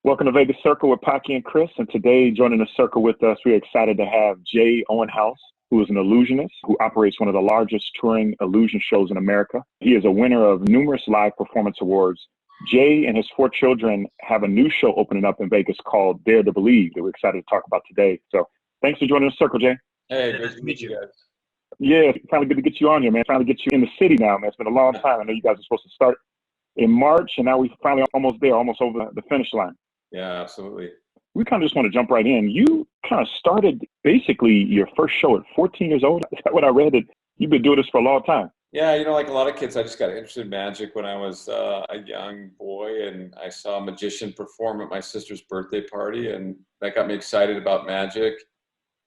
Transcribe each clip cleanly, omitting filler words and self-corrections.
Welcome to Vegas Circle with Paki and Chris. And today, joining the circle with us, we're excited to have Jay Owenhouse, who is an illusionist who operates one of the largest touring illusion shows in America. He is a winner of numerous live performance awards. Jay and his 4 children have a new show opening up in Vegas called Dare to Believe that we're excited to talk about today. So thanks for joining the circle, Jay. Hey, nice to meet you guys. Yeah, finally good to get you on here, man. Finally get you in the city now, man. It's been a long time. I know you guys are supposed to start in March, and now we're finally almost there, almost over the finish line. Yeah, absolutely. We kind of just want to jump right in. You kind of started basically your first show at 14 years old. Is that what I read? That you've been doing this for a long time. Yeah, like a lot of kids, I just got interested in magic when I was a young boy, and I saw a magician perform at my sister's birthday party, and that got me excited about magic.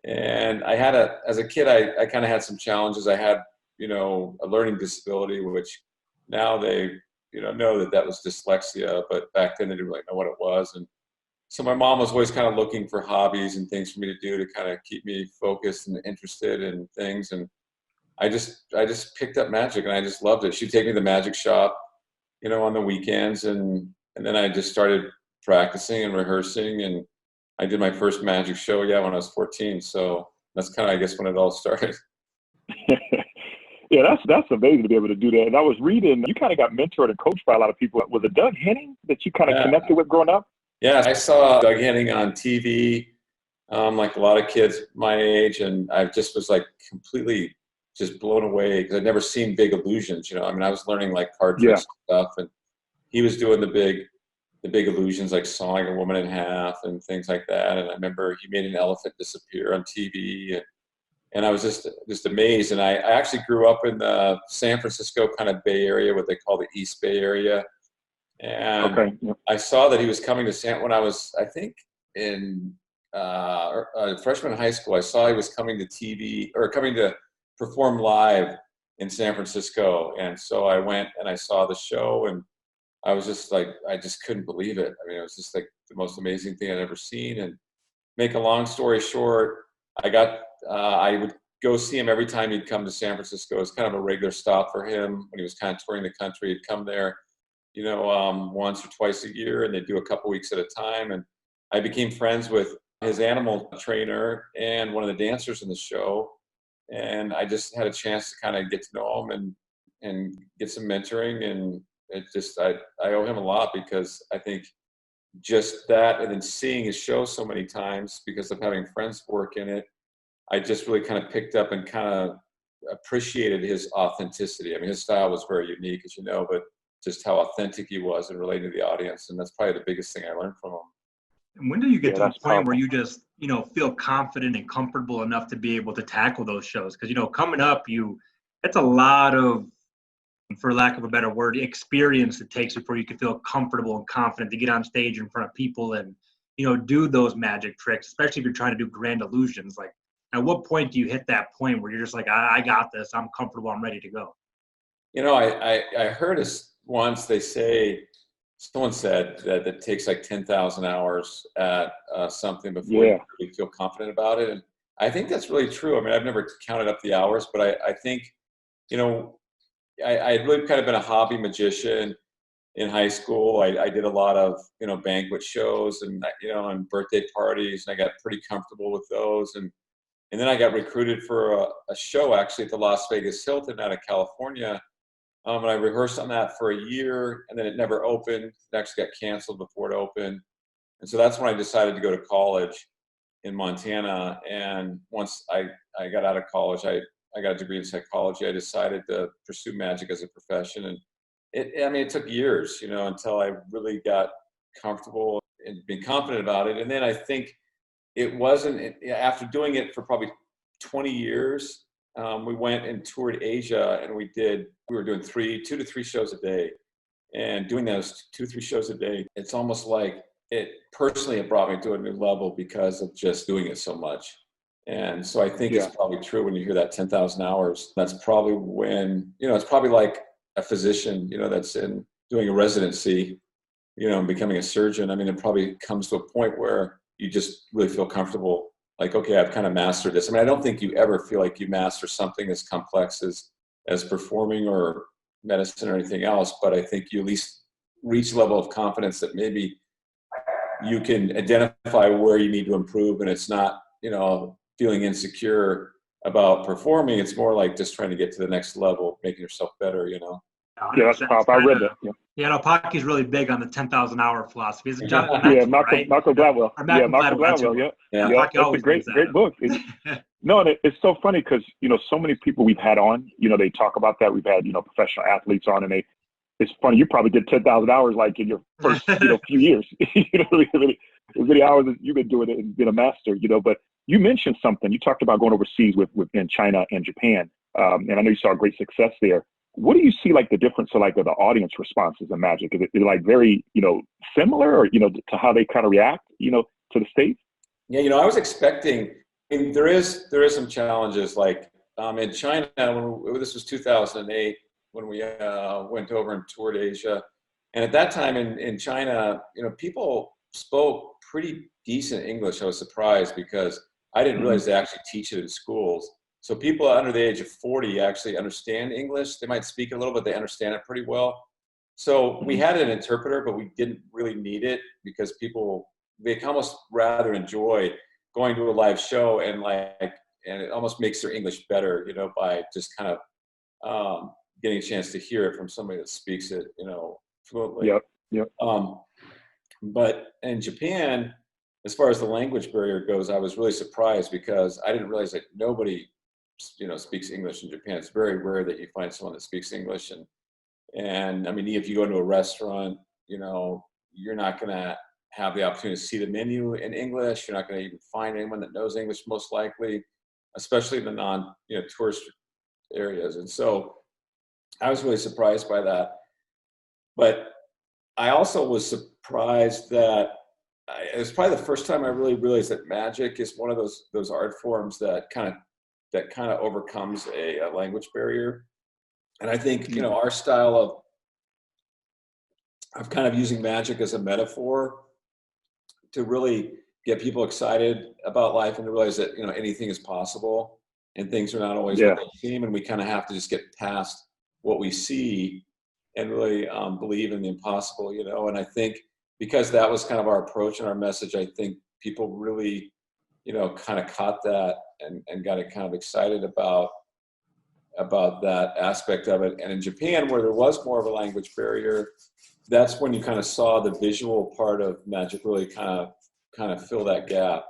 And I had as a kid, I kind of had some challenges. I had, a learning disability, which now they, know that was dyslexia, but back then they didn't really know what it was. And so my mom was always kind of looking for hobbies and things for me to do to kind of keep me focused and interested in things. And I just picked up magic, and I just loved it. She'd take me to the magic shop, on the weekends. And then I just started practicing and rehearsing, and I did my first magic show, when I was 14. So that's kind of, I guess, when it all started. Yeah, that's amazing to be able to do that. And I was reading, you kind of got mentored and coached by a lot of people. Was it Doug Henning that you kind of connected with growing up? Yeah, I saw Doug Henning on TV, like a lot of kids my age, and I just was like completely just blown away because I'd never seen big illusions. I was learning like card tricks and stuff, and he was doing the big illusions like sawing a woman in half and things like that. And I remember he made an elephant disappear on TV, and I was just amazed. And I actually grew up in the San Francisco kind of Bay Area, what they call the East Bay Area. And I saw that he was coming to when I was, I think, in freshman in high school. I saw he was coming to TV or coming to perform live in San Francisco. And so I went and I saw the show, and I was just like, I just couldn't believe it. It was just like the most amazing thing I'd ever seen. And make a long story short, I would go see him every time he'd come to San Francisco. It was kind of a regular stop for him when he was kind of touring the country. He'd come there, once or twice a year, and they'd do a couple weeks at a time. And I became friends with his animal trainer and one of the dancers in the show. And I just had a chance to kind of get to know him and get some mentoring. And it just, I owe him a lot, because I think just that, and then seeing his show so many times because of having friends work in it, I just really kind of picked up and kind of appreciated his authenticity. His style was very unique, as you know, but just how authentic he was in relating to the audience. And that's probably the biggest thing I learned from him. And when do you get to the point where you just, feel confident and comfortable enough to be able to tackle those shows? Because, coming up, that's a lot of, for lack of a better word, experience it takes before you can feel comfortable and confident to get on stage in front of people and, do those magic tricks, especially if you're trying to do grand illusions. Like, at what point do you hit that point where you're just like, I got this, I'm comfortable, I'm ready to go? I heard once someone said that it takes like 10,000 hours at something before you really feel confident about it. And I think that's really true. I've never counted up the hours, but I think, I had really kind of been a hobby magician in high school. I did a lot of, banquet shows and, and birthday parties, and I got pretty comfortable with those. And then I got recruited for a show actually at the Las Vegas Hilton out of California. And I rehearsed on that for a year, and then it never opened. It actually got canceled before it opened. And so that's when I decided to go to college in Montana. And once I got out of college, I got a degree in psychology. I decided to pursue magic as a profession. And it took years, until I really got comfortable and being confident about it. And then I think it wasn't, after doing it for probably 20 years, we went and toured Asia, and we were doing 2 to 3 shows a day. And doing those 2-3 shows a day, it's almost like it brought me to a new level because of just doing it so much. And so I think it's probably true when you hear that 10,000 hours. That's probably when, it's probably like a physician, that's doing a residency, and becoming a surgeon. It probably comes to a point where you just really feel comfortable. Like, okay, I've kind of mastered this. I don't think you ever feel like you master something as complex as performing or medicine or anything else, but I think you at least reach a level of confidence that maybe you can identify where you need to improve, and it's not, feeling insecure about performing. It's more like just trying to get to the next level, making yourself better, Yeah, that's powerful. I read that. Yeah, no, Paki's really big on the 10,000 hour philosophy. Is it Malcolm Gladwell. Malcolm Gladwell. Yeah, that's a great book. No, and it's so funny because, so many people we've had on, they talk about that. We've had, professional athletes on, and it's funny. You probably did 10,000 hours like in your first, few years. As many hours as you've been doing it and been a master, but you mentioned something. You talked about going overseas in China and Japan. And I know you saw great success there. What do you see like the difference of like the audience responses in Magic? Is it like very, similar or, to how they kind of react, to the States? Yeah, I was expecting, there is some challenges like in China, this was 2008 when we went over and toured Asia. And at that time in China, people spoke pretty decent English. I was surprised because I didn't realize they actually teach it in schools. So people under the age of 40 actually understand English. They might speak it a little, but they understand it pretty well. So we had an interpreter, but we didn't really need it because they almost rather enjoy going to a live show and it almost makes their English better, by just kind of getting a chance to hear it from somebody that speaks it, fluently. Yep. But in Japan, as far as the language barrier goes, I was really surprised because I didn't realize that nobody speaks English in Japan. It's very rare that you find someone that speaks English. And I mean, if you go to a restaurant, you're not going to have the opportunity to see the menu in English. You're not going to even find anyone that knows English, most likely, especially in the tourist areas. And so I was really surprised by that. But I also was surprised that it was probably the first time I really realized that Magic is one of those art forms that kind of overcomes a language barrier. And I think, our style of kind of using Magic as a metaphor to really get people excited about life and to realize that, anything is possible and things are not always what they seem. And we kind of have to just get past what we see and really believe in the impossible, and I think because that was kind of our approach and our message, I think people really, kind of caught that and got kind of excited about that aspect of it. And in Japan, where there was more of a language barrier, that's when you kind of saw the visual part of Magic really kind of fill that gap.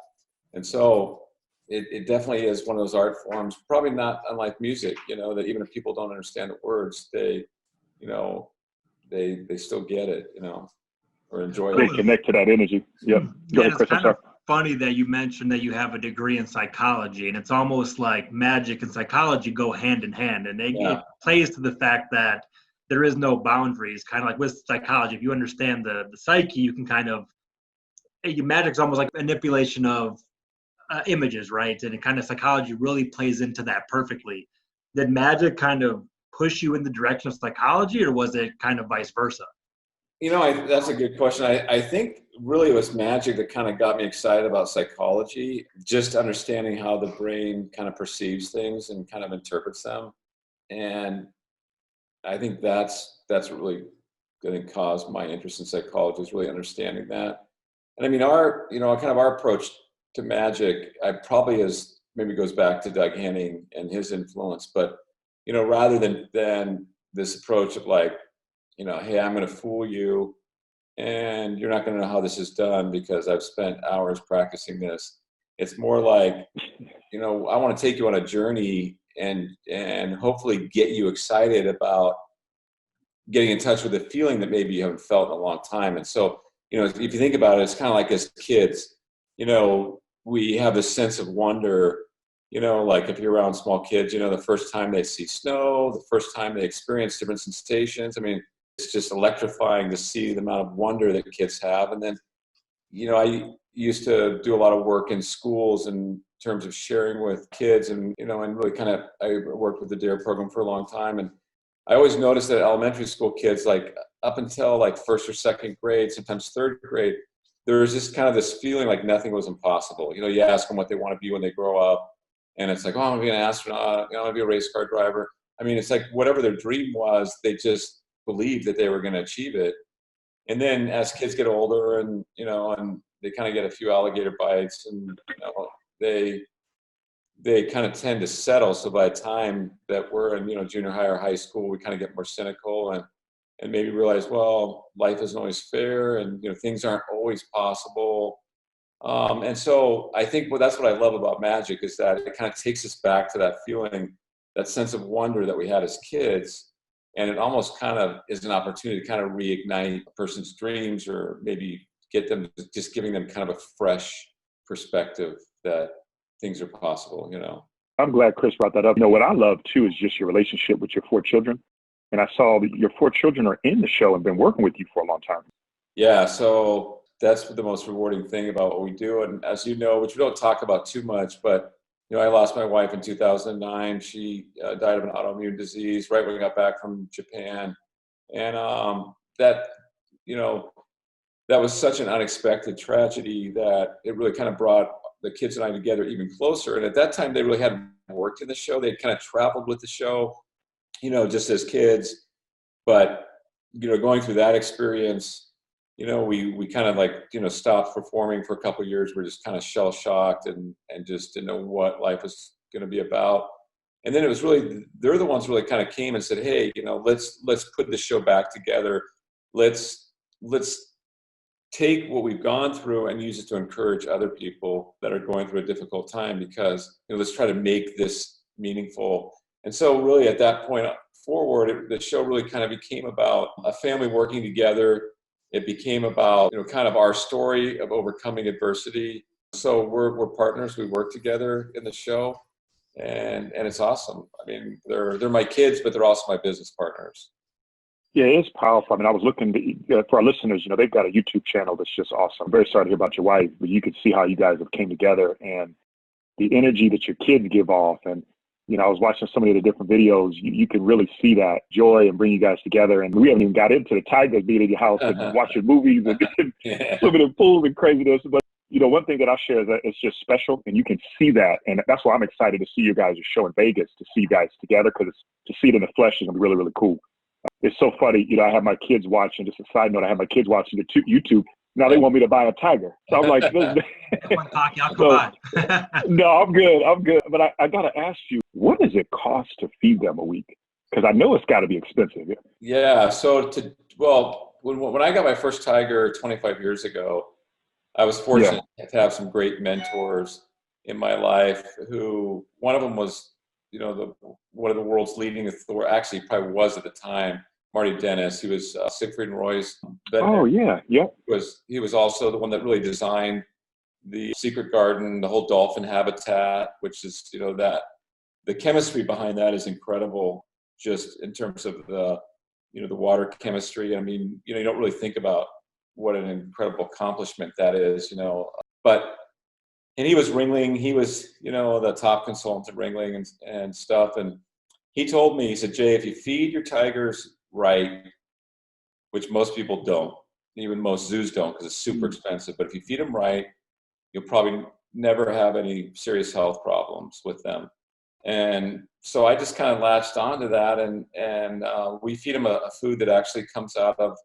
And so it definitely is one of those art forms, probably not unlike music, that even if people don't understand the words, they still get it, or enjoy it. They connect to that energy. Yep. Go ahead, Chris. It's kind of funny that you mentioned that you have a degree in psychology, and it's almost like Magic and psychology go hand in hand, and it plays to the fact that there is no boundaries. Kind of like with psychology, if you understand the psyche, you can kind of Magic's almost like manipulation of images, right? And it kind of psychology really plays into that perfectly. Did Magic kind of push you in the direction of psychology, or was it kind of vice versa? That's a good question. I think really it was Magic that kind of got me excited about psychology, just understanding how the brain kind of perceives things and kind of interprets them. And I think that's really going to cause my interest in psychology, is really understanding that. And I mean, our approach to Magic, maybe goes back to Doug Henning and his influence, but rather than this approach of like, hey, I'm going to fool you and you're not going to know how this is done because I've spent hours practicing this. It's more like, I want to take you on a journey and hopefully get you excited about getting in touch with a feeling that maybe you haven't felt in a long time. And so, if you think about it, it's kind of like as kids, we have this sense of wonder. Like if you're around small kids, the first time they see snow, the first time they experience different sensations. I mean, it's just electrifying to see the amount of wonder that kids have. And then, I used to do a lot of work in schools in terms of sharing with kids and really I worked with the DARE program for a long time. And I always noticed that elementary school kids, like up until like first or second grade, sometimes third grade, there was just kind of this feeling like nothing was impossible. You ask them what they want to be when they grow up. And it's like, oh, I'm going to be an astronaut. I'm going to be a race car driver. I mean, it's like whatever their dream was, they just believed that they were going to achieve it. And then as kids get older and they kind of get a few alligator bites, and you know, they kind of tend to settle. So by the time that we're in, you know, junior high or high school, we kind of get more cynical and maybe realize, well, life isn't always fair, and you know, things aren't always possible. And so I think that's what I love about magic, is that it kind of takes us back to that feeling, that sense of wonder that we had as kids. And it almost kind of is an opportunity to kind of reignite a person's dreams, or maybe get them, just giving them kind of a fresh perspective that things are possible, you know. I'm glad Chris brought that up. You know, what I love too is just your relationship with your 4 children. And I saw that your 4 children are in the show and been working with you for a long time. Yeah, so that's the most rewarding thing about what we do. And as you know, which we don't talk about too much, but you know, I lost my wife in 2009. She died of an autoimmune disease right when we got back from Japan. And that, you know, that was such an unexpected tragedy that it really kind of brought the kids and I together even closer. And at that time, they really hadn't worked in the show. They'd kind of traveled with the show, you know, just as kids. But, you know, going through that experience, you know, we kind of like, you know, stopped performing for a couple of years. We're just kind of shell shocked and just didn't know what life was going to be about. And then it was really, they're the ones who really kind of came and said, hey, you know, let's put this show back together. Let's take what we've gone through and use it to encourage other people that are going through a difficult time, because, you know, let's try to make this meaningful. And so really at that point forward, the show really kind of became about a family working together. It became about, you know, kind of our story of overcoming adversity. So we're partners. We work together in the show, and it's awesome. I mean, they're my kids, but they're also my business partners. Yeah, it's powerful. I mean, I was looking for our listeners, you know, they've got a YouTube channel that's just awesome. I'm very sorry to hear about your wife, but you could see how you guys have came together and the energy that your kids give off. And, you know, I was watching some of the different videos. You can really see that joy and bring you guys together. And we haven't even got into the Tigers being in your house and watching movies and swimming in pools and craziness. But, you know, one thing that I share is that it's just special, and you can see that. And that's why I'm excited to see you guys' show in Vegas, to see you guys together, because to see it in the flesh is going to be really, really cool. It's so funny. You know, I have my kids watching, just a side note, I have my kids watching the YouTube. Now they want me to buy a tiger. So I'm like, come on, Paki, I'll come on. No, I'm good. But I got to ask you, what does it cost to feed them a week? Because I know it's got to be expensive. Yeah. So when I got my first tiger 25 years ago, I was fortunate to have some great mentors in my life, who one of them was, you know, one of the world's leading authorities, actually probably was at the time, Marty Dennis. He was Siegfried and Roy's veterinarian. Oh, yeah. He was also the one that really designed the secret garden, the whole dolphin habitat, which is, you know, that the chemistry behind that is incredible, just in terms of the, you know, the water chemistry. I mean, you know, you don't really think about what an incredible accomplishment that is, you know. And he was Ringling. He was, you know, the top consultant at Ringling and stuff. And he told me, he said, Jay, if you feed your tigers right, which most people don't, even most zoos don't, because it's super expensive, but if you feed them right, you'll probably never have any serious health problems with them. And so I just kind of latched onto that, and we feed them a food that actually comes out of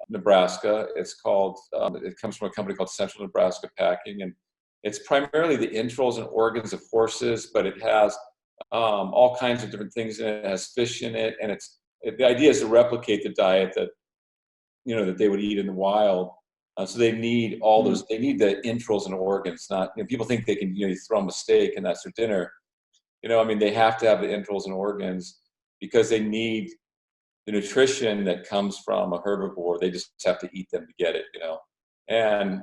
Nebraska. It's called, it comes from a company called Central Nebraska Packing, and it's primarily the entrails and organs of horses, but it has all kinds of different things in it. It has fish in it, and the idea is to replicate the diet that, you know, that they would eat in the wild. So they need all those. They need the entrails and organs. Not, you know, people think they can, you know, you throw them a steak and that's their dinner. You know, I mean, they have to have the entrails and organs because they need the nutrition that comes from a herbivore. They just have to eat them to get it, you know. And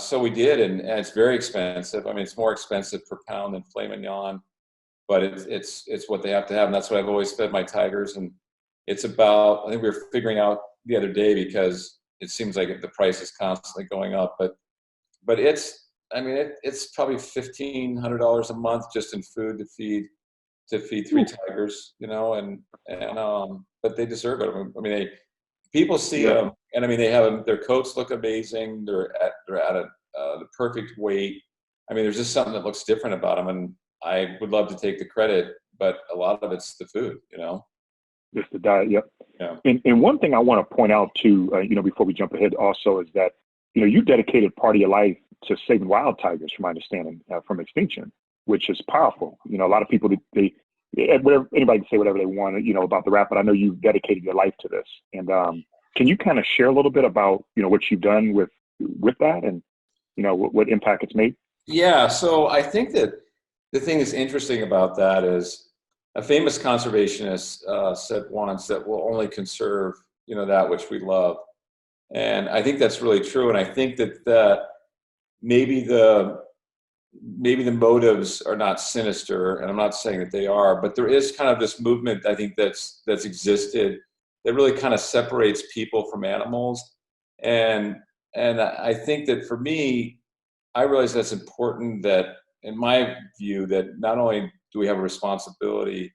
so we did, and it's very expensive. I mean, it's more expensive per pound than filet mignon, but it's what they have to have, and that's what I've always fed my tigers. And it's about, I think we were figuring out the other day, because it seems like the price is constantly going up, but it's, I mean, it's probably $1,500 a month just in food to feed 3 tigers, you know, and but they deserve it. I mean, people see them, and I mean, they have their coats look amazing. They're at the perfect weight. I mean, there's just something that looks different about them, and I would love to take the credit, but a lot of it's the food, you know. Just the diet, yep. Yeah. And one thing I want to point out too, you know, before we jump ahead, also is that you dedicated part of your life to saving wild tigers, from my understanding, from extinction, which is powerful. A lot of people, whatever, anybody can say whatever they want, about the rap, but I know you dedicated your life to this. And can you kind of share a little bit about, what you've done with that and, what impact it's made? Yeah. So I think that the thing that's interesting about that is a famous conservationist said once that we'll only conserve, that which we love. And I think that's really true. And I think that maybe the motives are not sinister, and I'm not saying that they are, but there is kind of this movement, I think, that's existed that really kind of separates people from animals. And I think that for me, I realize that's important, that in my view, that not only do we have a responsibility,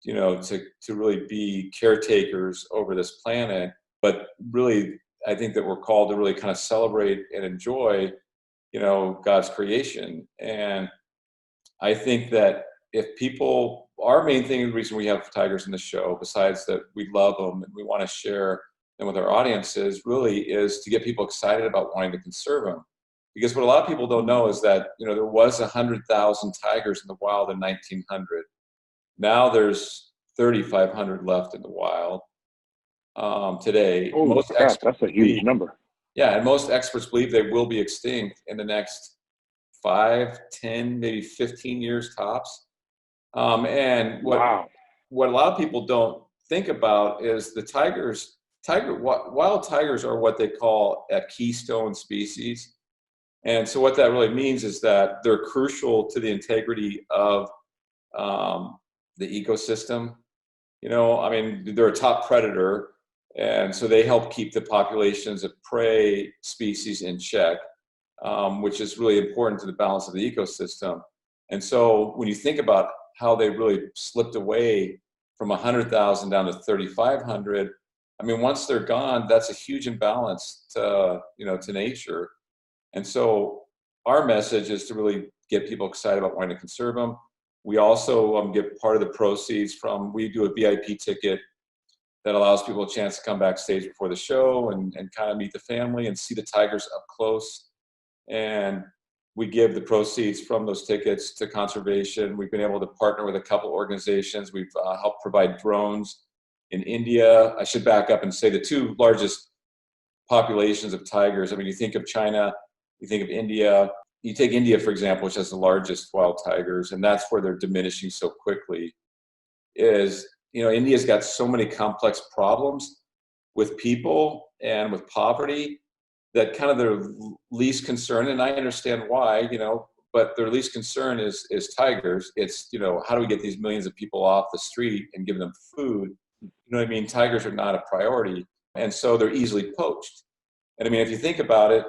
to really be caretakers over this planet, but really, I think that we're called to really kind of celebrate and enjoy, God's creation. And I think that if people, our main thing, the reason we have tigers in the show, besides that we love them and we want to share them with our audiences, really is to get people excited about wanting to conserve them. Because what a lot of people don't know is that, there was 100,000 tigers in the wild in 1900. Now there's 3,500 left in the wild today. Oh, most gosh, that's a huge number. Yeah, and most experts believe they will be extinct in the next 5, 10, maybe 15 years tops. And what a lot of people don't think about is the wild tigers are what they call a keystone species. And so what that really means is that they're crucial to the integrity of the ecosystem. They're a top predator, and so they help keep the populations of prey species in check, which is really important to the balance of the ecosystem. And so when you think about how they really slipped away from 100,000 down to 3,500, once they're gone, that's a huge imbalance to nature. And so our message is to really get people excited about wanting to conserve them. We also get part of the proceeds from, we do a VIP ticket that allows people a chance to come backstage before the show and kind of meet the family and see the tigers up close. And we give the proceeds from those tickets to conservation. We've been able to partner with a couple organizations. We've helped provide drones in India. I should back up and say the two largest populations of tigers. You think of China, you think of India. You take India, for example, which has the largest wild tigers, and that's where they're diminishing so quickly, is, India's got so many complex problems with people and with poverty that kind of their least concern, and I understand why, but their least concern is tigers. It's, how do we get these millions of people off the street and give them food? Tigers are not a priority, and so they're easily poached. And if you think about it,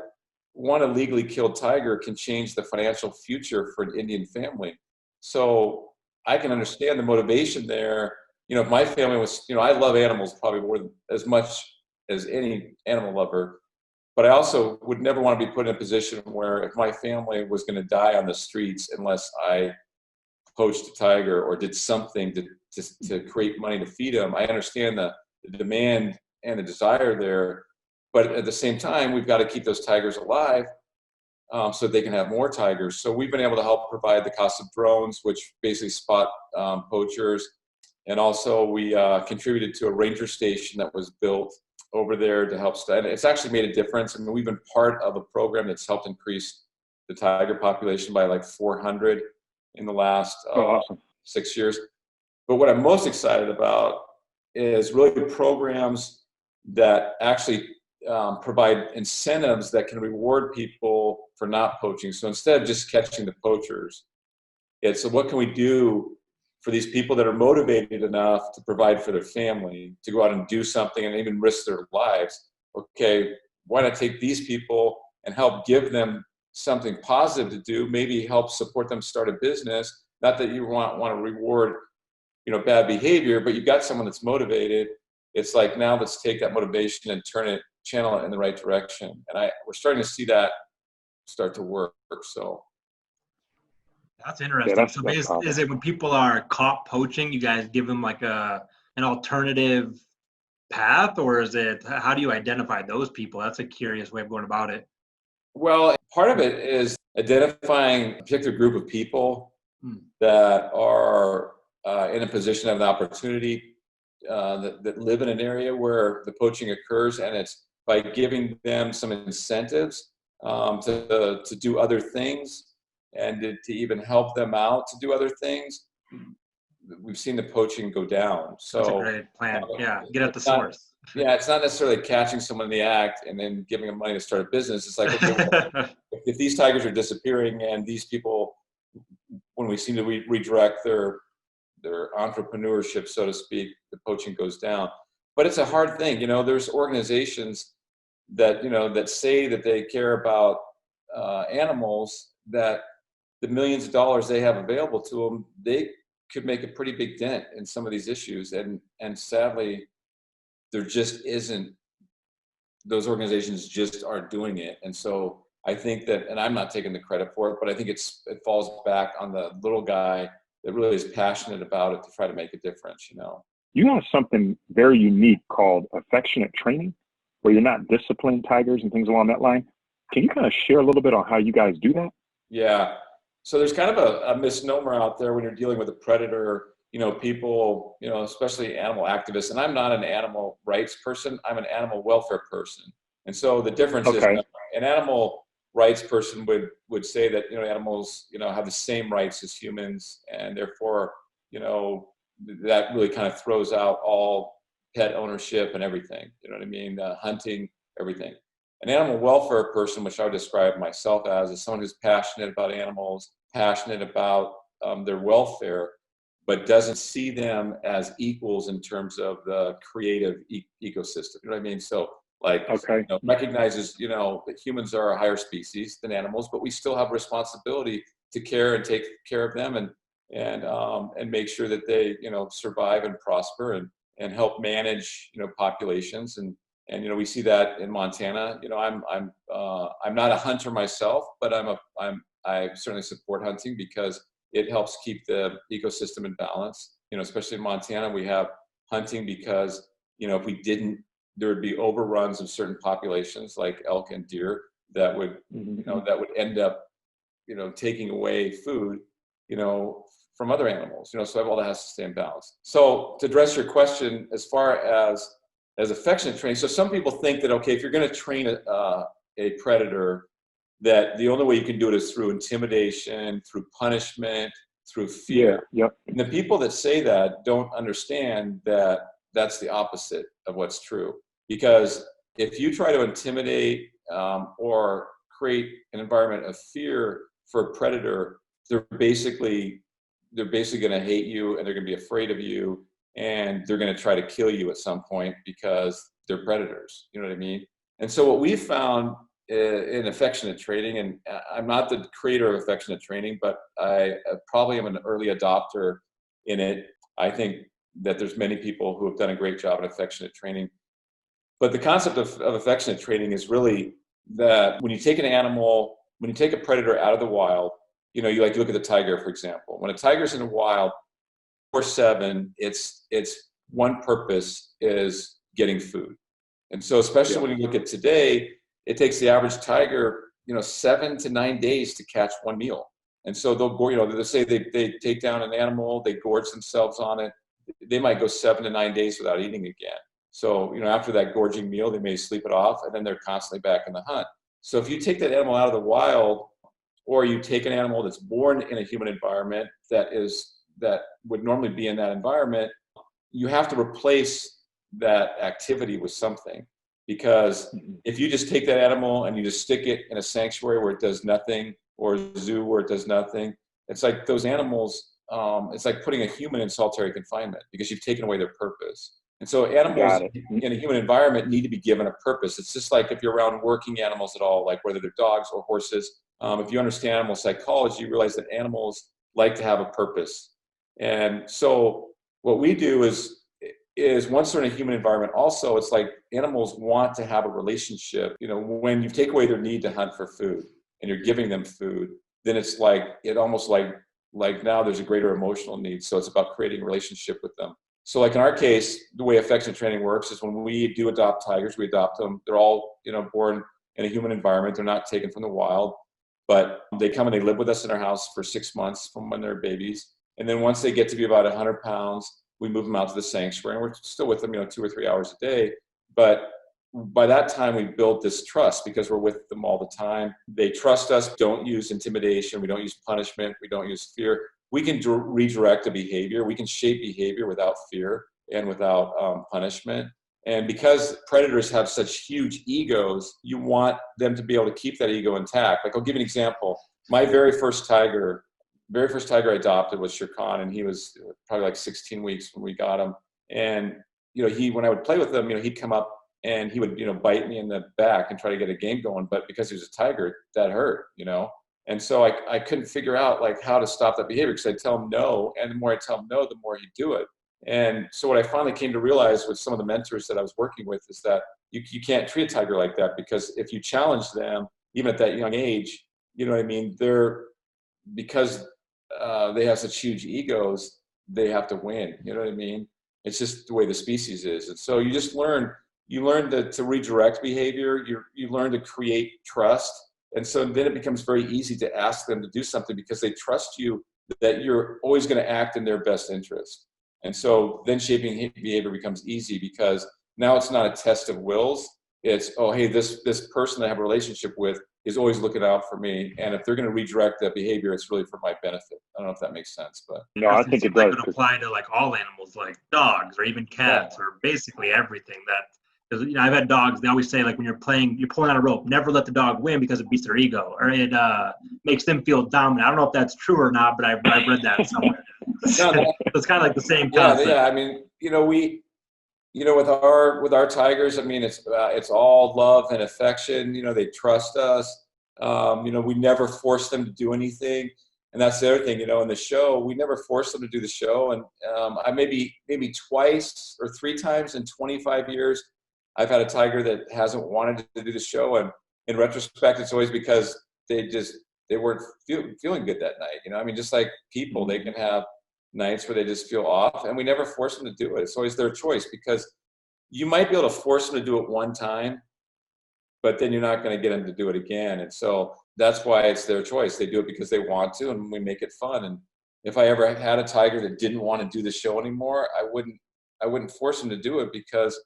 one illegally killed tiger can change the financial future for an Indian family. So I can understand the motivation there. If my family was, I love animals probably more than as much as any animal lover, but I also would never want to be put in a position where if my family was going to die on the streets unless I poached a tiger or did something to create money to feed them. I understand the demand and the desire there, but at the same time, we've got to keep those tigers alive so that they can have more tigers. So we've been able to help provide the cost of drones, which basically spot poachers. And also we contributed to a ranger station that was built over there to help study. It's actually made a difference. We've been part of a program that's helped increase the tiger population by like 400 in the last awesome. 6 years. But what I'm most excited about is really programs that actually provide incentives that can reward people for not poaching. So instead of just catching the poachers, it's so what can we do for these people that are motivated enough to provide for their family, to go out and do something and even risk their lives? Okay, why not take these people and help give them something positive to do, maybe help support them start a business? Not that you want to reward, bad behavior, but you've got someone that's motivated. It's like, now let's take that motivation and channel it in the right direction. And we're starting to see that start to work. So that's interesting. So is it when people are caught poaching, you guys give them like an alternative path, or is it, how do you identify those people? That's a curious way of going about it. Well, part of it is identifying a particular group of people that are in a position of an opportunity, that live in an area where the poaching occurs, and it's by giving them some incentives to do other things and to even help them out to do other things. We've seen the poaching go down. So that's a great plan. Yeah, get at the source. Yeah, it's not necessarily catching someone in the act and then giving them money to start a business. It's like, okay, well, if these tigers are disappearing and these people, when we seem to redirect their entrepreneurship, so to speak, the poaching goes down. But it's a hard thing. There's organizations that, that say that they care about animals, that the millions of dollars they have available to them, they could make a pretty big dent in some of these issues. And sadly, there just isn't, those organizations just aren't doing it. And so I think that, and I'm not taking the credit for it, but I think it falls back on the little guy that really is passionate about it to try to make a difference, You have something very unique called Affectionate Training, where you're not disciplining tigers and things along that line. Can you kind of share a little bit on how you guys do that? Yeah. So there's kind of a misnomer out there when you're dealing with a predator, people, especially animal activists, and I'm not an animal rights person, I'm an animal welfare person. And so the difference is an animal rights person would say that, animals, have the same rights as humans, and therefore, that really kind of throws out all pet ownership and everything, you know what I mean? Hunting, everything. An animal welfare person, which I would describe myself as, is someone who's passionate about animals, passionate about their welfare, but doesn't see them as equals in terms of the creative ecosystem. You know what I mean? So recognizes, that humans are a higher species than animals, but we still have responsibility to care and take care of them and make sure that they, survive and prosper and help manage, populations. And we see that in Montana. I'm not a hunter myself, but I certainly support hunting because it helps keep the ecosystem in balance. Especially in Montana, we have hunting because, if we didn't, there would be overruns of certain populations like elk and deer that would, that would end up, taking away food, from other animals, so all that has to stay in balance. So to address your question, as far as affectionate training, so some people think that, okay, if you're going to train a predator, that the only way you can do it is through intimidation, through punishment, through fear. Yeah, yep. And the people that say that don't understand that that's the opposite of what's true. Because if you try to intimidate or create an environment of fear for a predator, they're basically going to hate you, and they're going to be afraid of you, and they're going to try to kill you at some point because they're predators. You know what I mean? And so what we found in affectionate training, and I'm not the creator of affectionate training, but I probably am an early adopter in it. I think that there's many people who have done a great job in affectionate training. But the concept of affectionate training is really that when you take an animal, when you take a predator out of the wild, you look at the tiger, for example. When a tiger's in the wild, 24/7, its one purpose is getting food. And so especially when you look at today, it takes the average tiger, 7 to 9 days to catch one meal. And so they'll say they take down an animal, they gorge themselves on it. They might go 7 to 9 days without eating again. So, after that gorging meal, they may sleep it off, and then they're constantly back in the hunt. So if you take that animal out of the wild, or you take an animal that's born in a human environment that would normally be in that environment, you have to replace that activity with something. Because if you just take that animal and you just stick it in a sanctuary where it does nothing, or a zoo where it does nothing, it's like those animals, it's like putting a human in solitary confinement because you've taken away their purpose. And so animals in a human environment need to be given a purpose. It's just like if you're around working animals at all, like whether they're dogs or horses, if you understand animal psychology, you realize that animals like to have a purpose. And so what we do is once they're in a human environment, also, it's like animals want to have a relationship. When you take away their need to hunt for food and you're giving them food, then it's almost like now there's a greater emotional need. So it's about creating a relationship with them. So like in our case, the way affectionate training works is when we do adopt tigers, we adopt them. They're all, born in a human environment. They're not taken from the wild, but they come and they live with us in our house for 6 months from when they're babies. And then once they get to be about 100 pounds, we move them out to the sanctuary, and we're still with them, 2 or 3 hours a day. But by that time, we built this trust because we're with them all the time. They trust us. Don't use intimidation. We don't use punishment. We don't use fear. We can redirect a behavior. We can shape behavior without fear and without punishment. And because predators have such huge egos, you want them to be able to keep that ego intact. Like, I'll give you an example. My very first tiger I adopted was Shere Khan, and he was probably like 16 weeks when we got him. And, when I would play with him, he'd come up and he would, bite me in the back and try to get a game going. But because he was a tiger, that hurt, And so I couldn't figure out like how to stop that behavior, because I'd tell him no. And the more I tell him no, the more he'd do it. And so what I finally came to realize with some of the mentors that I was working with is that you can't treat a tiger like that, because if you challenge them, even at that young age, because they have such huge egos, they have to win. It's just the way the species is. And so you just learn to redirect behavior. You learn to create trust. And so then it becomes very easy to ask them to do something because they trust you that you're always going to act in their best interest. And so then shaping behavior becomes easy, because now it's not a test of wills. It's, oh, hey, this person I have a relationship with is always looking out for me. And if they're going to redirect that behavior, it's really for my benefit. I don't know if that makes sense, but. No, I think it does. It would apply to like all animals, like dogs or even cats, or basically everything because I've had dogs. They always say, like, when you're pulling on a rope, never let the dog win because it beats their ego, or it makes them feel dominant. I don't know if that's true or not, but I've read that somewhere. So it's kind of like the same concept. Yeah. I mean, with our tigers, I mean, it's all love and affection. They trust us. We never force them to do anything. And that's the other thing, in the show, we never force them to do the show. And I maybe twice or 3 times in 25 years, I've had a tiger that hasn't wanted to do the show. And in retrospect, it's always because they weren't feeling good that night. I mean, just like people, they can have nights where they just feel off, and we never force them to do it. It's always their choice, because you might be able to force them to do it one time, but then you're not going to get them to do it again. And so that's why it's their choice. They do it because they want to, and we make it fun. And if I ever had a tiger that didn't want to do the show anymore, I wouldn't force them to do it, because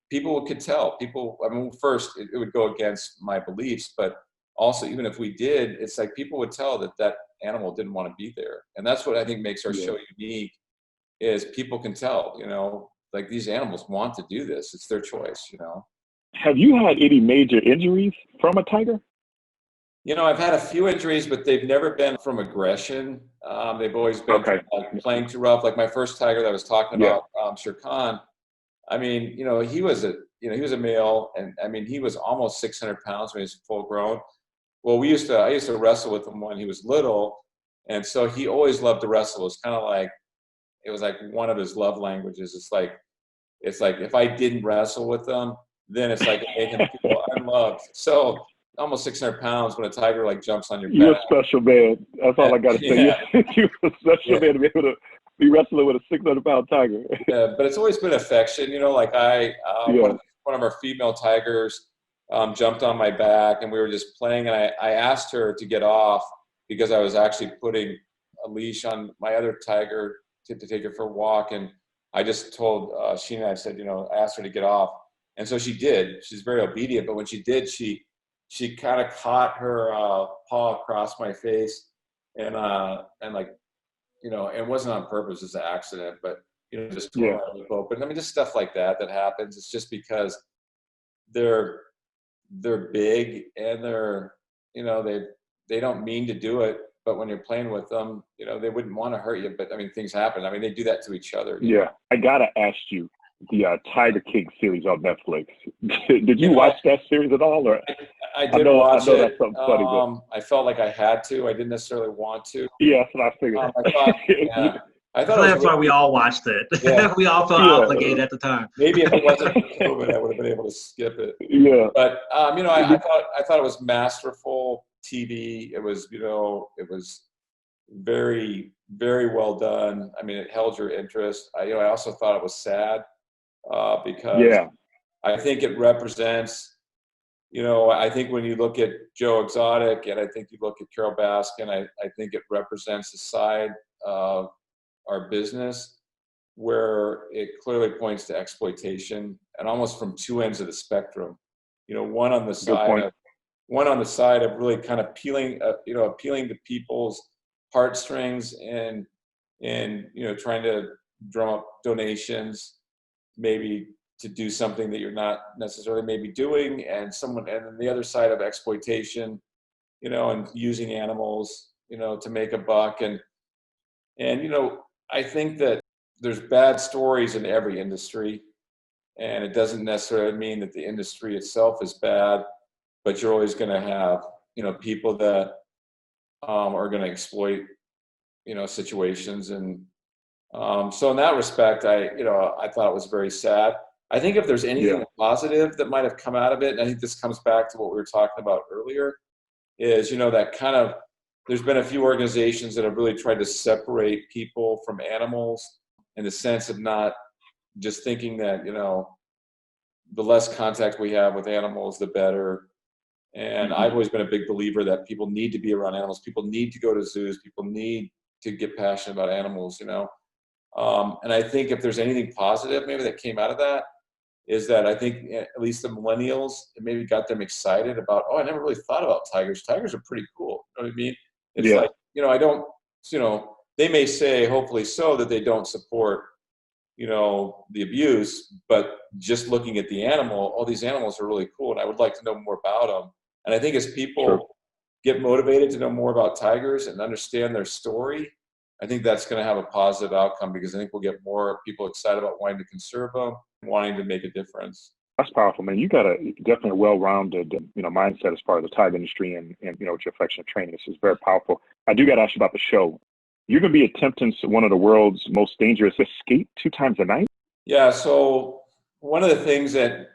people could tell. First, it would go against my beliefs, but also, even if we did, it's like people would tell that animal didn't want to be there. And that's what I think makes our show unique, is people can tell, like, these animals want to do this. It's their choice, Have you had any major injuries from a tiger? I've had a few injuries, but they've never been from aggression. They've always been from, like, playing too rough. Like my first tiger that I was talking about, Shere Khan, I mean, he was a male, and I mean, he was almost 600 pounds when he was full grown. Well, I used to wrestle with him when he was little, and so he always loved to wrestle. It was like one of his love languages. It's like if I didn't wrestle with him, then it's like it made him feel unloved. So almost 600 pounds, when a tiger like jumps on your back. You're a special man. That's all I got to say. Yeah. You're a special man to be able to be wrestling with a 600-pound tiger. Yeah, but it's always been affection. Like one of our female tigers jumped on my back, and we were just playing, and I asked her to get off, because I was actually putting a leash on my other tiger to take her for a walk. And I just told Sheena, I said, I asked her to get off. And so she did. She's very obedient. But when she did, she kind of caught her paw across my face, and like, it wasn't on purpose, it's an accident, but, just tore my lip open. I mean, just stuff like that happens. It's just because they're big, and they don't mean to do it, but when you're playing with them, they wouldn't want to hurt you. But I mean, things happen. I mean, they do that to each other. Yeah. I gotta ask you, the Tiger King series on Netflix. Did you watch that series at all? Or I did watch it. That's something funny, but I felt like I had to. I didn't necessarily want to. Yeah, that's what I figured. I thought that's why we all watched it. Yeah. We all felt obligated at the time. Maybe if it wasn't for COVID, I would have been able to skip it. Yeah. But I thought it was masterful TV. It was very, very well done. I mean, it held your interest. I also thought it was sad, because I think it represents you know, I think when you look at Joe Exotic and I think you look at Carol Baskin, I think it represents a side of our business where it clearly points to exploitation, and almost from two ends of the spectrum. You know, one on the side of really kind of appealing to people's heartstrings and you know, trying to drum up donations, maybe to do something that you're not necessarily maybe doing, and then the other side of exploitation, you know, and using animals, you know, to make a buck. And you know, I think that there's bad stories in every industry, and it doesn't necessarily mean that the industry itself is bad, but you're always going to have, you know, people that are going to exploit, you know, situations. And so in that respect, I thought it was very sad. I think if there's anything positive that might have come out of it, and I think this comes back to what we were talking about earlier, is, you know, that kind of, there's been a few organizations that have really tried to separate people from animals in the sense of not just thinking that, you know, the less contact we have with animals, the better. And I've always been a big believer that people need to be around animals. People need to go to zoos. People need to get passionate about animals, you know. And I think if there's anything positive maybe that came out of that, is that I think at least the millennials, it maybe got them excited about, oh, I never really thought about tigers. Tigers are pretty cool. You know what I mean? It's like, you know, I don't, you know, they may say, hopefully so, that they don't support, you know, the abuse, but just looking at the animal, all these animals are really cool, and I would like to know more about them. And I think as people get motivated to know more about tigers and understand their story, I think that's going to have a positive outcome, because I think we'll get more people excited about wanting to conserve them, wanting to make a difference. That's powerful, man. You got definitely a well-rounded, you know, mindset as far as the tiger industry and you know, with your affectionate training. This is very powerful. I do got to ask you about the show. You're going to be attempting one of the world's most dangerous escape 2 times a night? Yeah. So one of the things that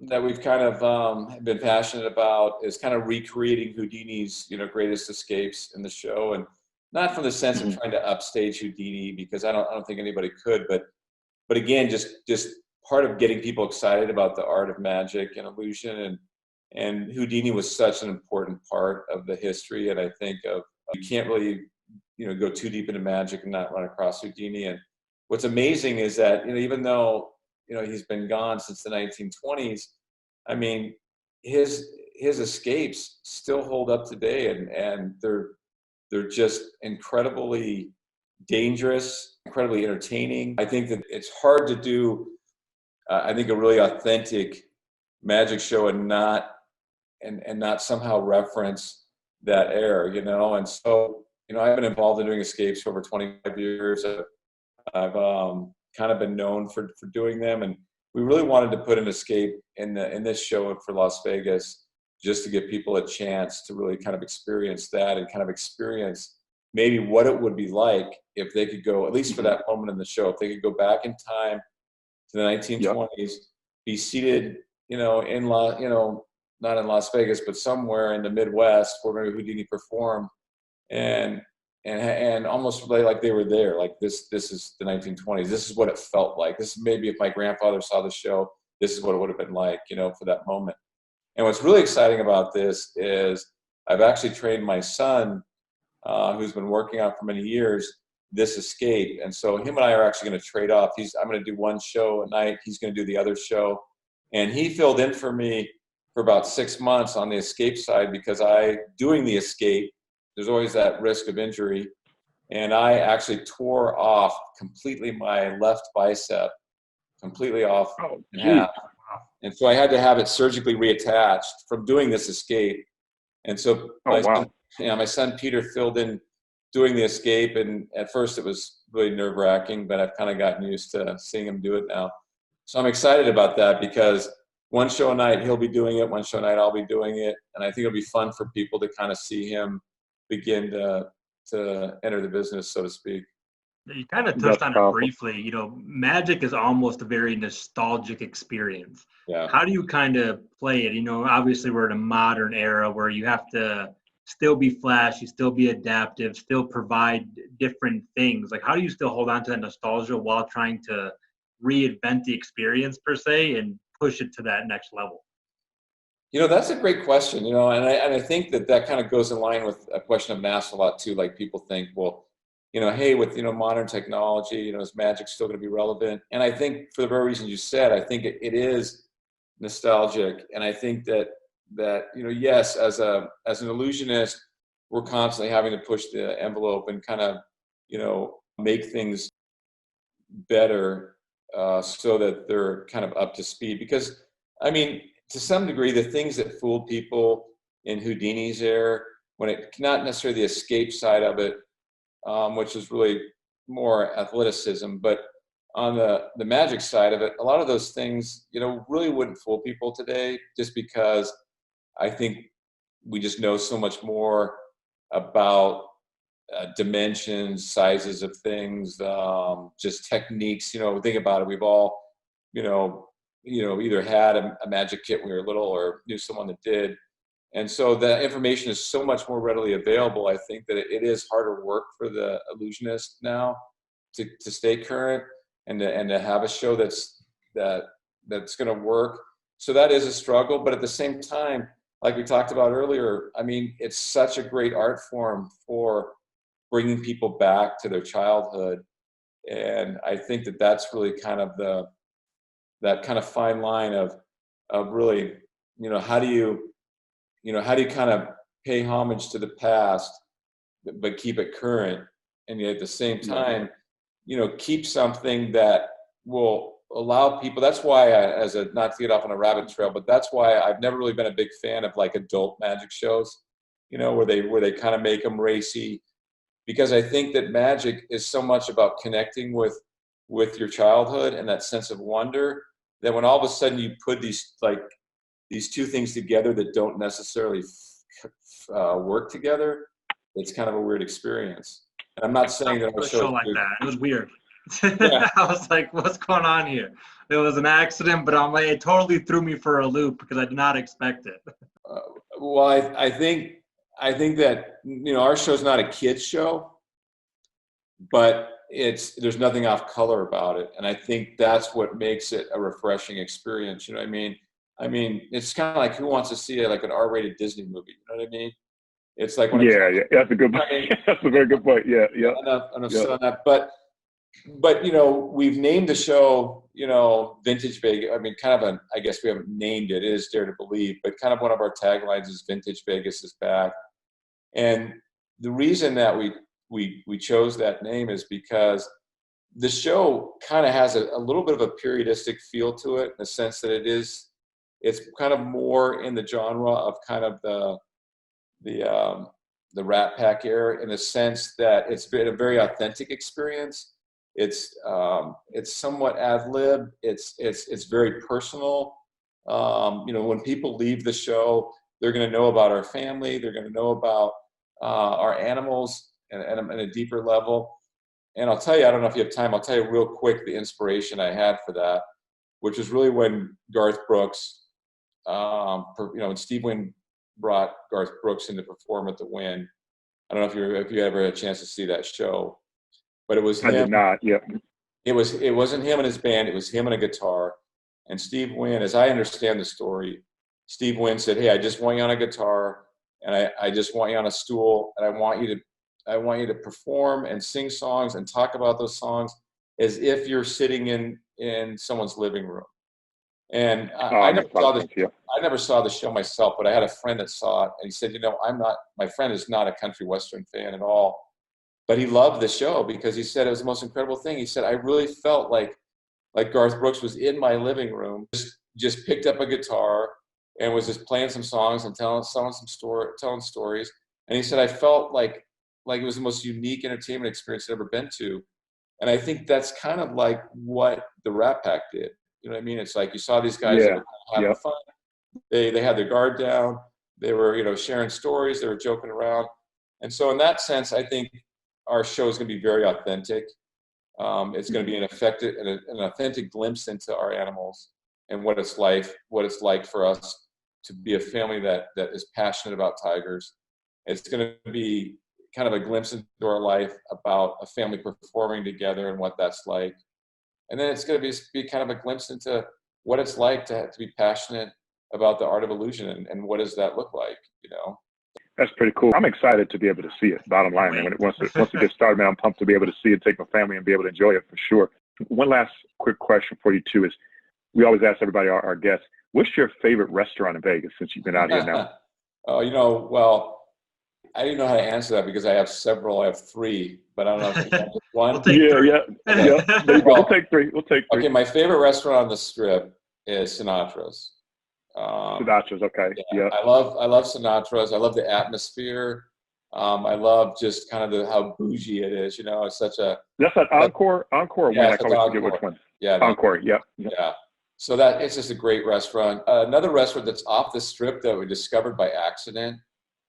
we've kind of been passionate about is kind of recreating Houdini's, you know, greatest escapes in the show, and not from the sense of trying to upstage Houdini, because I don't think anybody could, but again, just part of getting people excited about the art of magic and illusion, and Houdini was such an important part of the history. And I think you can't really, you know, go too deep into magic and not run across Houdini. And what's amazing is that, you know, even though, you know, he's been gone since the 1920s, I mean, his escapes still hold up today, and they're just incredibly dangerous, incredibly entertaining. I think that it's hard to do, I think, a really authentic magic show and not somehow reference that era, you know. And so, you know, I've been involved in doing escapes for over 25 years. I've kind of been known for doing them, and we really wanted to put an escape in this show for Las Vegas, just to give people a chance to really kind of experience that, and kind of experience maybe what it would be like if they could go, at least for that moment in the show, if they could go back in time to the 1920s, be seated, you know, not in Las Vegas, but somewhere in the Midwest where maybe Houdini performed, and almost like they were there. Like this is the 1920s. This is what it felt like. This is maybe if my grandfather saw the show, this is what it would have been like, you know, for that moment. And what's really exciting about this is I've actually trained my son, who's been working on for many years, this escape. And so him and I are actually going to trade off. I'm going to do one show at night. He's going to do the other show. And he filled in for me for about 6 months on the escape side, because doing the escape, there's always that risk of injury. And I actually tore off completely my left bicep, completely off in half. And so I had to have it surgically reattached from doing this escape. And so my son Peter filled in doing the escape, and at first it was really nerve-wracking, but I've kind of gotten used to seeing him do it now. So I'm excited about that, because one show a night he'll be doing it, one show a night I'll be doing it, and I think it'll be fun for people to kind of see him begin to enter the business, so to speak. You kind of touched on it briefly. You know, magic is almost a very nostalgic experience. Yeah. How do you kind of play it? You know, obviously we're in a modern era where you have to still be flashy, still be adaptive, still provide different things. Like, how do you still hold on to that nostalgia while trying to reinvent the experience per se and push it to that next level? That's a great question, and I think that kind of goes in line with a question I've asked a lot too. Like people think, well, hey, with, modern technology, is magic still going to be relevant? And I think for the very reason you said, I think it is nostalgic. And I think that, yes, as an illusionist, we're constantly having to push the envelope and kind of, make things better so that they're kind of up to speed. Because, I mean, to some degree, the things that fooled people in Houdini's era, when it, not necessarily the escape side of it, which is really more athleticism, but on the magic side of it, a lot of those things, really wouldn't fool people today, just because I think we just know so much more about dimensions, sizes of things, just techniques. Think about it. We've all, either had a magic kit when we were little or knew someone that did. And so the information is so much more readily available. I think that it is harder work for the illusionist now to stay current and to have a show that's going to work. So that is a struggle. But at the same time, like we talked about earlier, I mean, it's such a great art form for bringing people back to their childhood. And I think that that's really kind of that kind of fine line of really, how do you kind of pay homage to the past, but keep it current, and yet at the same time, keep something that will allow people. That's why, not to get off on a rabbit trail, but that's why I've never really been a big fan of like adult magic shows, where they kind of make them racy, because I think that magic is so much about connecting with your childhood and that sense of wonder, that when all of a sudden you put these two things together that don't necessarily work together, it's kind of a weird experience. And I'm not saying that our show like good. that. It was weird. Yeah. I was like, what's going on here? It was an accident, but it totally threw me for a loop because I did not expect it. Well, I think that, our show's not a kid's show, but there's nothing off color about it. And I think that's what makes it a refreshing experience. You know what I mean? I mean, it's kind of like, who wants to see like an R-rated Disney movie? You know what I mean? It's like when that's a good point. That's a very good point. Yeah. Enough said on that. But we've named the show, Vintage Vegas. I mean, kind of I guess we haven't named it. It is Dare to Believe, but kind of one of our taglines is Vintage Vegas is back. And the reason that we chose that name is because the show kind of has a little bit of a periodistic feel to it, in the sense that it's kind of more in the genre of kind of the Rat Pack era, in the sense that it's been a very authentic experience. It's somewhat ad lib. It's very personal. When people leave the show, they're going to know about our family. They're going to know about our animals at a deeper level. And I'll tell you, I don't know if you have time, I'll tell you real quick the inspiration I had for that, which was really when Garth Brooks, when Steve Wynn brought Garth Brooks in to perform at the Wynn. I don't know if you ever had a chance to see that show, but it was him. I did not. Yep. It wasn't him and his band. It was him and a guitar. And Steve Wynn, as I understand the story, Steve Wynn said, "Hey, I just want you on a guitar, and I just want you on a stool, and I want you to perform and sing songs and talk about those songs as if you're sitting in someone's living room." And I never saw the show myself, but I had a friend that saw it, and he said, my friend is not a country western fan at all, but he loved the show because he said it was the most incredible thing. He said, I really felt like Garth Brooks was in my living room, just picked up a guitar and was just playing some songs and telling stories. And he said, I felt like it was the most unique entertainment experience I'd ever been to. And I think that's kind of like what the Rat Pack did. You know what I mean? It's like you saw these guys that were having fun. They had their guard down. They were, sharing stories. They were joking around. And so in that sense, I think our show is going to be very authentic. It's going to be an authentic glimpse into our animals and what it's like for us to be a family that is passionate about tigers. It's going to be kind of a glimpse into our life about a family performing together and what that's like. And then it's going to be kind of a glimpse into what it's like to be passionate about the art of illusion and what does that look like, you know? That's pretty cool. I'm excited to be able to see it. Bottom line, man. Once it gets started, man, I'm pumped to be able to see it, take my family, and be able to enjoy it for sure. One last quick question for you too is, we always ask everybody, our guests, what's your favorite restaurant in Vegas since you've been out here now? Oh, you know, well, I didn't know how to answer that because I have several. I have three, but I don't know if you want one. We'll take three. Yeah. There you go. We'll take three. Okay, my favorite restaurant on the Strip is Sinatra's. Sinatra's, okay. Yeah. I love Sinatra's. I love the atmosphere. I love just kind of how bougie it is. You know, it's such a. That's an Encore. Encore. Yeah, I always forget which one. Yeah. Encore. Yeah. So it's just a great restaurant. Another restaurant that's off the Strip that we discovered by accident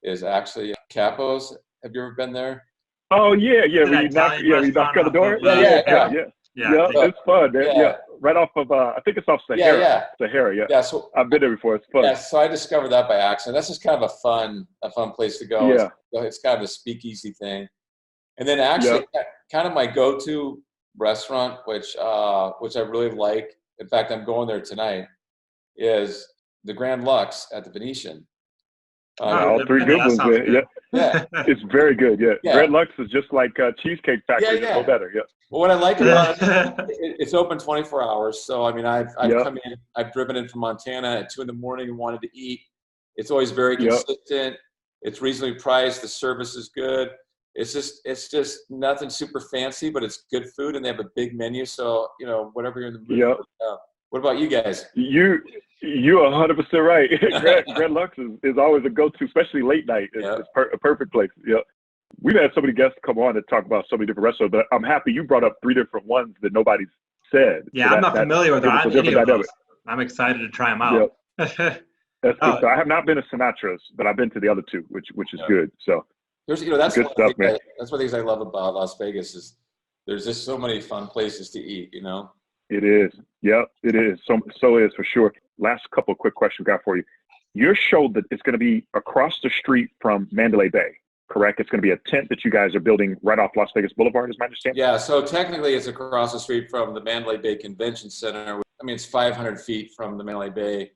is actually Capo's. Have you ever been there? Oh yeah. When you knock on the door. Yeah. It's fun. Yeah. Right off of I think it's off Sahara. Sahara. Yeah. So I've been there before. It's fun. Yeah. So I discovered that by accident. That's just kind of a fun place to go. Yeah. It's kind of a speakeasy thing. And then actually, kind of my go-to restaurant, which I really like. In fact, I'm going there tonight. Is the Grand Lux at the Venetian. All three good ones. Yeah. It's very good. Yeah. Grand Lux is just like Cheesecake Factory. It's no better. Yeah. Well, what I like about it, it's open 24 hours. So I mean, I've come in. I've driven in from Montana at 2 a.m. and wanted to eat. It's always very consistent. It's reasonably priced. The service is good. It's just nothing super fancy, but it's good food, and they have a big menu. So you know, whatever you're in the mood for. What about you guys? You're 100% right. Grand Lux is always a go-to, especially late night. It's a perfect place. Yeah. We've had so many guests come on to talk about so many different restaurants, but I'm happy you brought up 3 different ones that nobody's said. Yeah, so I'm not familiar with any of those. I'm excited to try them out. That's good. So I have not been to Sinatra's, but I've been to the other 2, which is good. So that's good stuff, man. That's one of the things I love about Las Vegas is there's just so many fun places to eat. You know. It is. Yep, it is. So is for sure. Last couple of quick questions we got for you. Your show that it's going to be across the street from Mandalay Bay, correct? It's going to be a tent that you guys are building right off Las Vegas Boulevard, is my understanding? Yeah, so technically it's across the street from the Mandalay Bay Convention Center. I mean, it's 500 feet from the Mandalay Bay,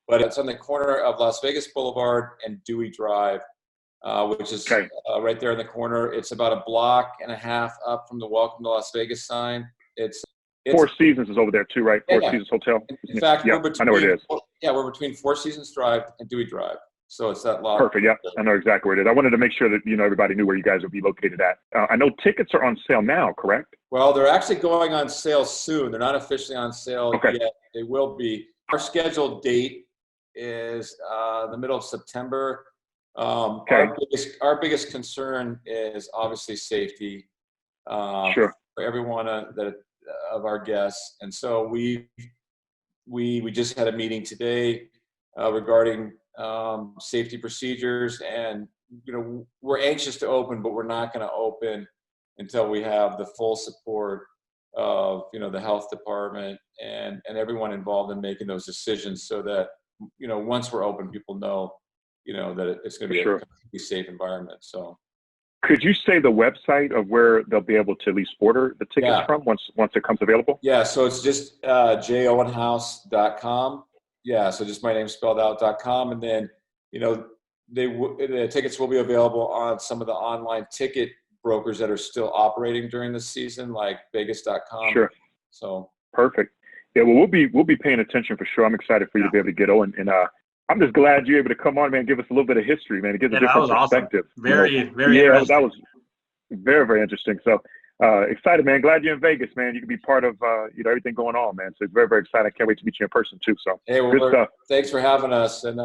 but it's on the corner of Las Vegas Boulevard and Dewey Drive, which is right there in the corner. It's about a block and a half up from the Welcome to Las Vegas sign. It's Four Seasons is over there too, right? Four Seasons Hotel. In fact, I know where it is. Yeah, we're between Four Seasons Drive and Dewey Drive. So it's that lot. Perfect. Yeah, I know exactly where it is. I wanted to make sure that everybody knew where you guys would be located at. I know tickets are on sale now, correct? Well, they're actually going on sale soon. They're not officially on sale yet. They will be. Our scheduled date is the middle of September. Our biggest concern is obviously safety for everyone of our guests, and so we just had a meeting today regarding safety procedures, and we're anxious to open, but we're not going to open until we have the full support of the health department and everyone involved in making those decisions, so that once we're open, people know that it's going to be a completely safe environment. So. Could you say the website of where they'll be able to at least order the tickets from once it comes available? Yeah, so it's just jayowenhouse.com. Yeah, so just my name spelled out.com, and then the tickets will be available on some of the online ticket brokers that are still operating during the season, like Vegas.com. Sure. So perfect. Yeah, well, we'll be paying attention for sure. I'm excited for you to be able to get on, and I'm just glad you're able to come on, man, give us a little bit of history, man. It gives a different perspective. Awesome. Very interesting. That was very, very interesting. So excited, man. Glad you're in Vegas, man. You can be part of everything going on, man. So very, very excited. I can't wait to meet you in person too. So good stuff. Thanks for having us, and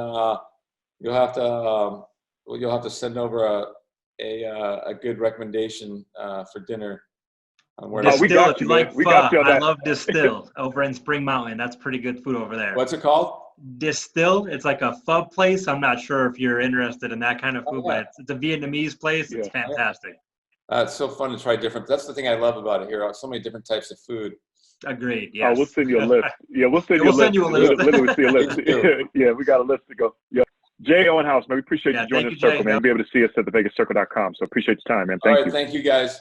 you'll have to send over a good recommendation for dinner. We got you, man. We got you on that. I love Distill over in Spring Mountain. That's pretty good food over there. What's it called? Distill. It's like a pho place. I'm not sure if you're interested in that kind of food, but it's a Vietnamese place. It's fantastic. It's so fun to try different. That's the thing I love about it here. So many different types of food. Agreed. Yes. Oh, we'll send you a list. Yeah, we'll send you a list. Literally see a list. Yeah, we got a list to go. Yeah. Jay Owenhouse, man, we appreciate you joining the circle, man. You'll be able to see us at thevegascircle.com. So appreciate your time, man. Thank you. Thank you, guys.